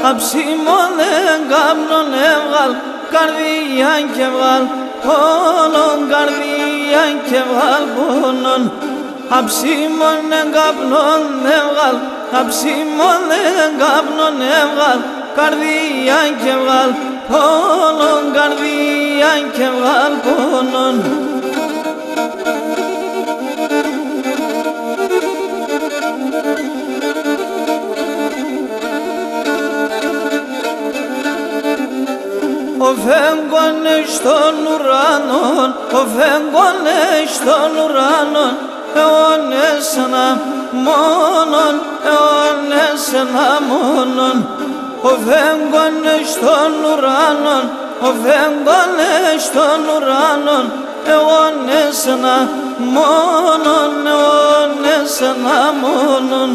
αψίμωνε καπνόν έβγαλ, καρδιά και βγάλ πόνον, καρδιά και βγάλ πόνον. Αψίμωνε καπνόν έβγαλ, αψίμωνε καπνόν έβγαλ, καρδιά και βγάλ πόνον, καρδιά και βγάλ πόνον. Ο φέγγονες στον ουρανόν, ο φέγγονες στον ουρανόν, αιώνες ένα μόνον, αιώνες ένα μόνον. Ο φέγγονες στον ουρανόν, ο φέγγονες στον ουρανόν, αιώνες ένα μόνον, αιώνες ένα μόνον.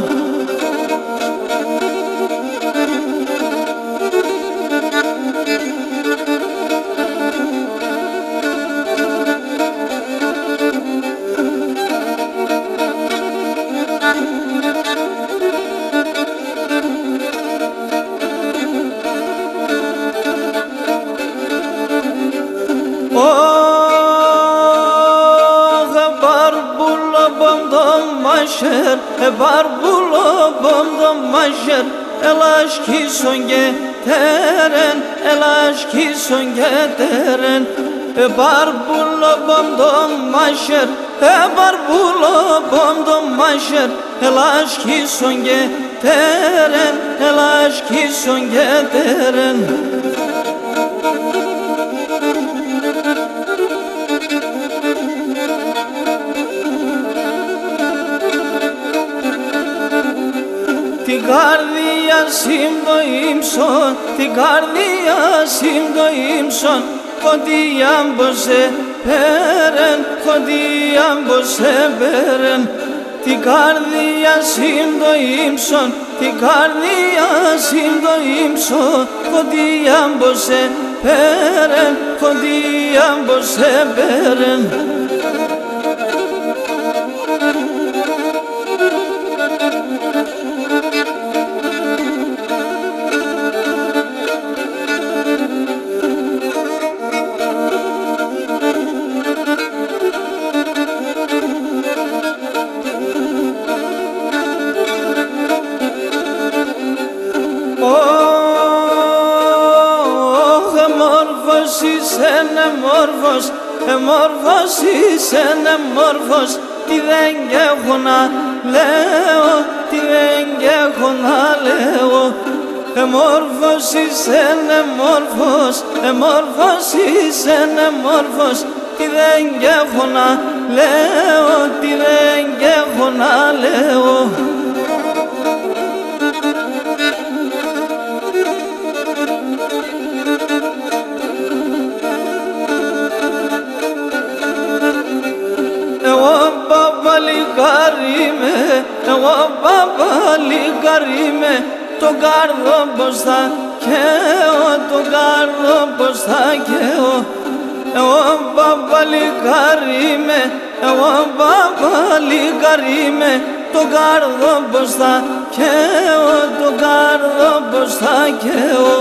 Maşer, barbulo bomdom maşer, el aşkı son geteren, el aşkı son geteren. Barbulo bomdom maşer, barbulo bomdom maşer, el aşkı son geteren, el aşkı son geteren. Την καρδία σύμπτω ύψον, την καρδία σύμπτω ύψον, κοντία μποσέ πέρεν, κοντία μποσέ πέρεν. Την καρδία σύμπτω ύψον, την καρδία σύμπτω ύψον, κοντία μποσέ πέρεν, κοντία μποσέ πέρεν. Είσαι μόρφος, μόρφος είσαι μόρφος, τι δεν έχω να λέω, τι δεν έχω να λέω. Μόρφος είσαι μόρφος, μόρφος είσαι μόρφος, τι δεν έχω να λέω, τι δεν έχω να λέω. Εγώ παπαλικάρι με, το κάρδο πως θα καίω, το κάρδο πως θα καίω. Εγώ παπαλικάρι με, εγώ παπαλικάρι με, το κάρδο πως θα καίω, το κάρδο πως θα καίω.